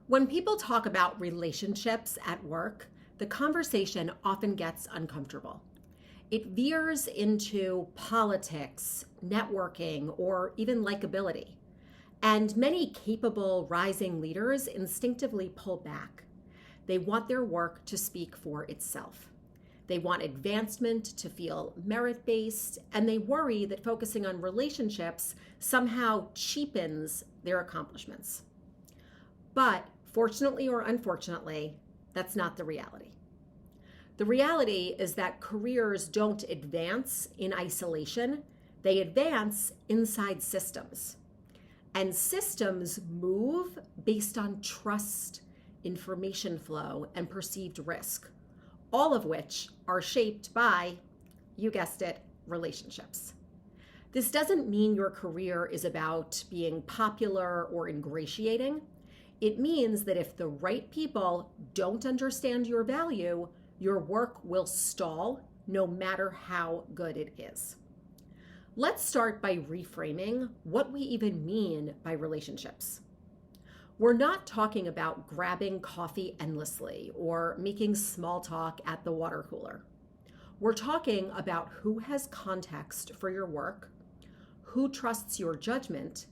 When people talk about relationships at work, the conversation often gets uncomfortable. It veers into politics, networking, or even likability. And many capable rising leaders instinctively pull back. They want their work to speak for itself. They want advancement to feel merit based, and they worry that focusing on relationships somehow cheapens their accomplishments. But fortunately or unfortunately, that's not the reality. The reality is that careers don't advance in isolation, they advance inside systems. And systems move based on trust, information flow, and perceived risk, all of which are shaped by, you guessed it, relationships. This doesn't mean your career is about being popular or ingratiating. It means that if the right people don't understand your value, your work will stall no matter how good it is. Let's start by reframing what we even mean by relationships. We're not talking about grabbing coffee endlessly or making small talk at the water cooler. We're talking about who has context for your work, who trusts your judgment,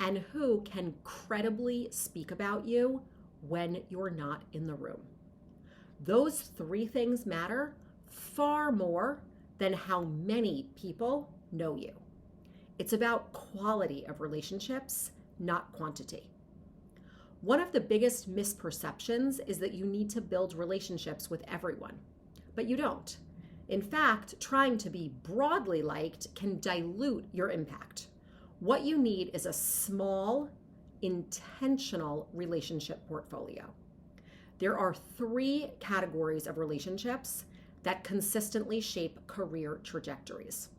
and who can credibly speak about you when you're not in the room. Those three things matter far more than how many people know you. It's about quality of relationships, not quantity. One of the biggest misperceptions is that you need to build relationships with everyone, but you don't. In fact, trying to be broadly liked can dilute your impact. What you need is a small, intentional relationship portfolio. There are three categories of relationships that consistently shape career trajectories.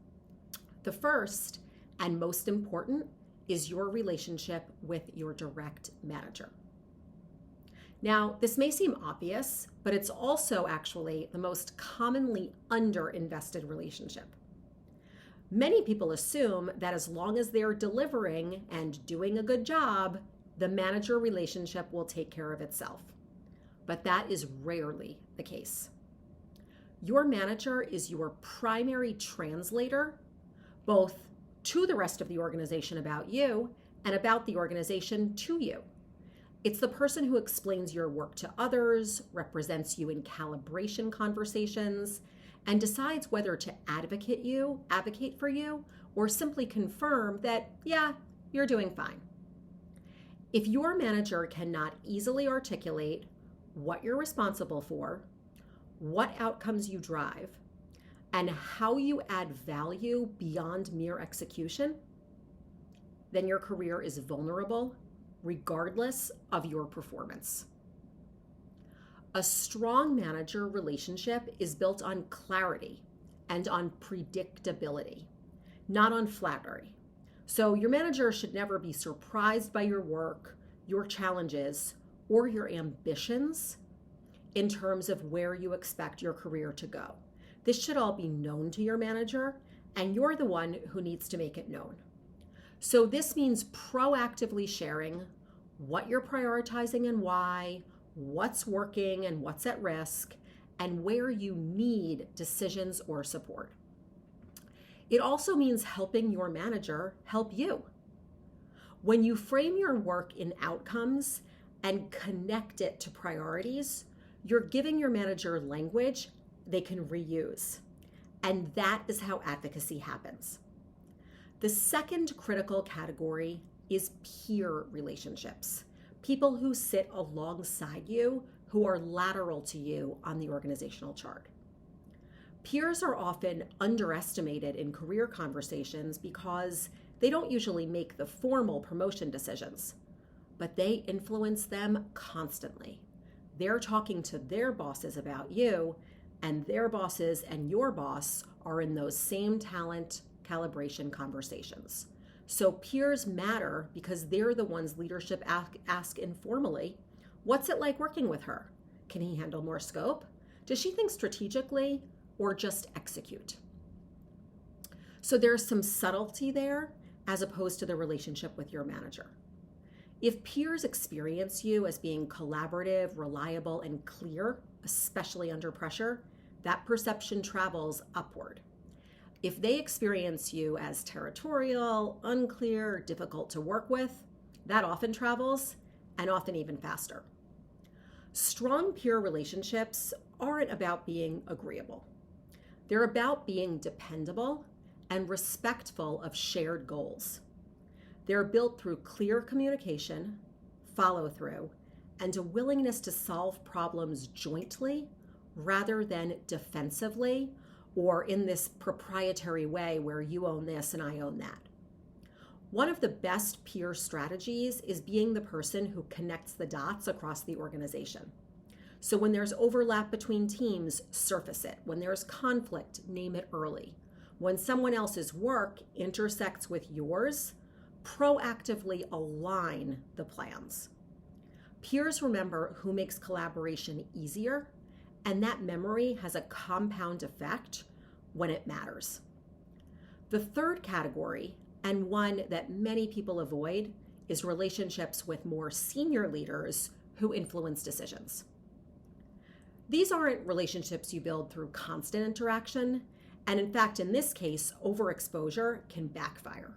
The first and most important is your relationship with your direct manager. Now, this may seem obvious, but it's also actually the most commonly underinvested relationship. Many people assume that as long as they're delivering and doing a good job, the manager relationship will take care of itself. But that is rarely the case. Your manager is your primary translator, both to the rest of the organization about you and about the organization to you. It's the person who explains your work to others, represents you in calibration conversations, and decides whether to advocate for you, or simply confirm that, yeah, you're doing fine. If your manager cannot easily articulate what you're responsible for, what outcomes you drive, and how you add value beyond mere execution, then your career is vulnerable regardless of your performance. A strong manager relationship is built on clarity and on predictability, not on flattery. So your manager should never be surprised by your work, your challenges, or your ambitions in terms of where you expect your career to go. This should all be known to your manager, and you're the one who needs to make it known. So this means proactively sharing what you're prioritizing and why, what's working and what's at risk, and where you need decisions or support. It also means helping your manager help you. When you frame your work in outcomes and connect it to priorities, you're giving your manager language they can reuse. And that is how advocacy happens. The second critical category is peer relationships. People who sit alongside you, who are lateral to you on the organizational chart. Peers are often underestimated in career conversations because they don't usually make the formal promotion decisions, but they influence them constantly. They're talking to their bosses about you, and their bosses and your boss are in those same talent calibration conversations. So peers matter because they're the ones leadership ask informally, what's it like working with her? Can he handle more scope? Does she think strategically or just execute? So there's some subtlety there as opposed to the relationship with your manager. If peers experience you as being collaborative, reliable, and clear, especially under pressure, that perception travels upward. If they experience you as territorial, unclear, difficult to work with, that often travels, and often even faster. Strong peer relationships aren't about being agreeable. They're about being dependable and respectful of shared goals. They're built through clear communication, follow-through, and a willingness to solve problems jointly rather than defensively or in this proprietary way where you own this and I own that. One of the best peer strategies is being the person who connects the dots across the organization. So when there's overlap between teams, surface it. When there's conflict, name it early. When someone else's work intersects with yours, proactively align the plans. Peers remember who makes collaboration easier, and that memory has a compound effect when it matters. The third category, and one that many people avoid, is relationships with more senior leaders who influence decisions. These aren't relationships you build through constant interaction, and in fact, in this case, overexposure can backfire.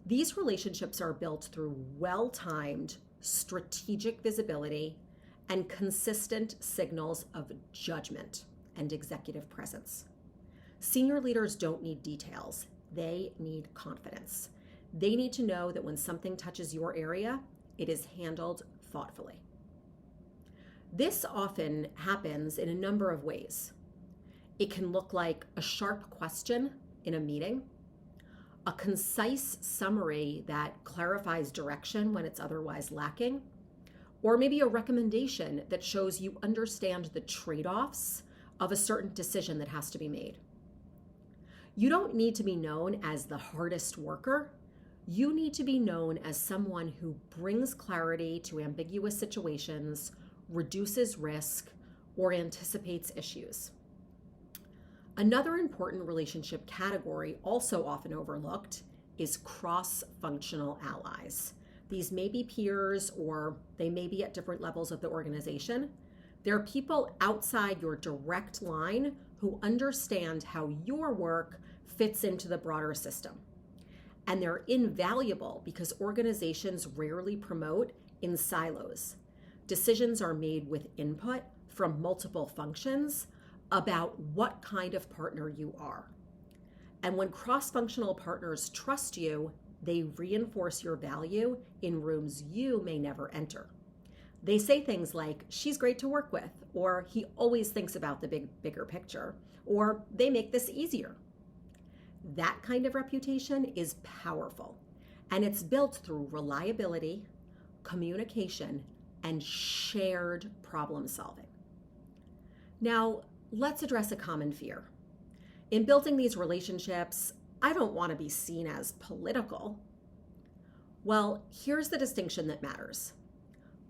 These relationships are built through well-timed, strategic visibility and consistent signals of judgment and executive presence. Senior leaders don't need details. They need confidence. They need to know that when something touches your area, it is handled thoughtfully. This often happens in a number of ways. It can look like a sharp question in a meeting, a concise summary that clarifies direction when it's otherwise lacking, or maybe a recommendation that shows you understand the trade-offs of a certain decision that has to be made. You don't need to be known as the hardest worker. You need to be known as someone who brings clarity to ambiguous situations, reduces risk, or anticipates issues. Another important relationship category, also often overlooked, is cross-functional allies. These may be peers or they may be at different levels of the organization. They're people outside your direct line who understand how your work fits into the broader system. And they're invaluable because organizations rarely promote in silos. Decisions are made with input from multiple functions about what kind of partner you are. And when cross-functional partners trust you, they reinforce your value in rooms you may never enter. They say things like, she's great to work with, or he always thinks about the bigger picture, or they make this easier. That kind of reputation is powerful, and it's built through reliability, communication, and shared problem solving. Now, let's address a common fear. In building these relationships, I don't want to be seen as political. Well, here's the distinction that matters.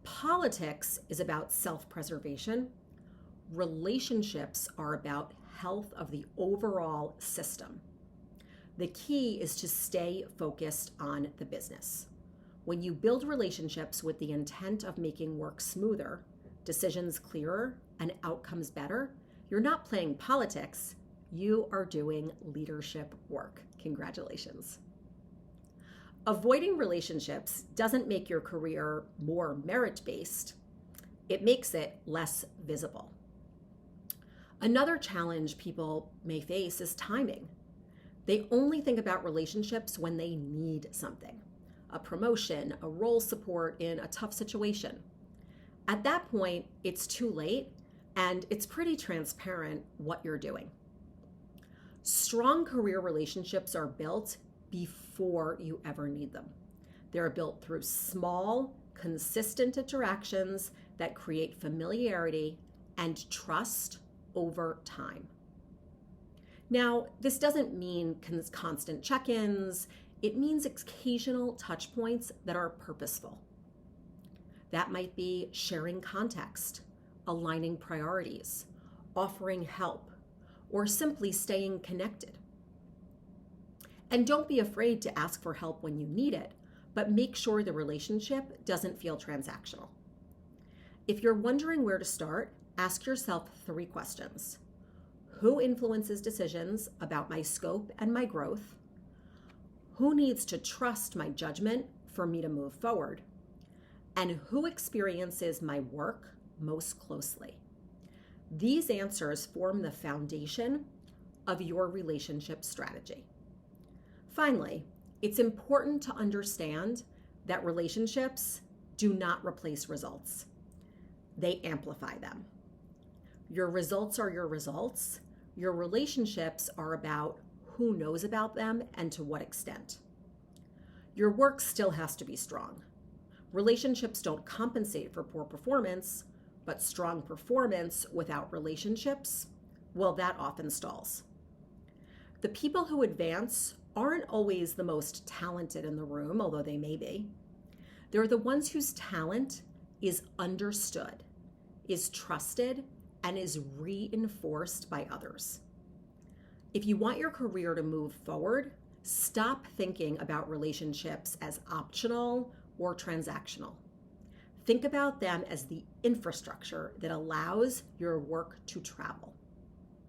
Politics is about self-preservation. Relationships are about health of the overall system. The key is to stay focused on the business. When you build relationships with the intent of making work smoother, decisions clearer, and outcomes better, you're not playing politics, you are doing leadership work. Congratulations. Avoiding relationships doesn't make your career more merit-based. It makes it less visible. Another challenge people may face is timing. They only think about relationships when they need something, a promotion, a role support in a tough situation. At that point, it's too late, and it's pretty transparent what you're doing. Strong career relationships are built before you ever need them. They're built through small, consistent interactions that create familiarity and trust over time. Now, this doesn't mean constant check-ins. It means occasional touch points that are purposeful. That might be sharing context, aligning priorities, offering help, or simply staying connected. And don't be afraid to ask for help when you need it, but make sure the relationship doesn't feel transactional. If you're wondering where to start, ask yourself 3 questions. Who influences decisions about my scope and my growth? Who needs to trust my judgment for me to move forward? And who experiences my work most closely? These answers form the foundation of your relationship strategy. Finally, it's important to understand that relationships do not replace results. They amplify them. Your results are your results. Your relationships are about who knows about them and to what extent. Your work still has to be strong. Relationships don't compensate for poor performance, but strong performance without relationships, well, that often stalls. The people who advance aren't always the most talented in the room, although they may be. They're the ones whose talent is understood, is trusted, and is reinforced by others. If you want your career to move forward, stop thinking about relationships as optional or transactional. Think about them as the infrastructure that allows your work to travel.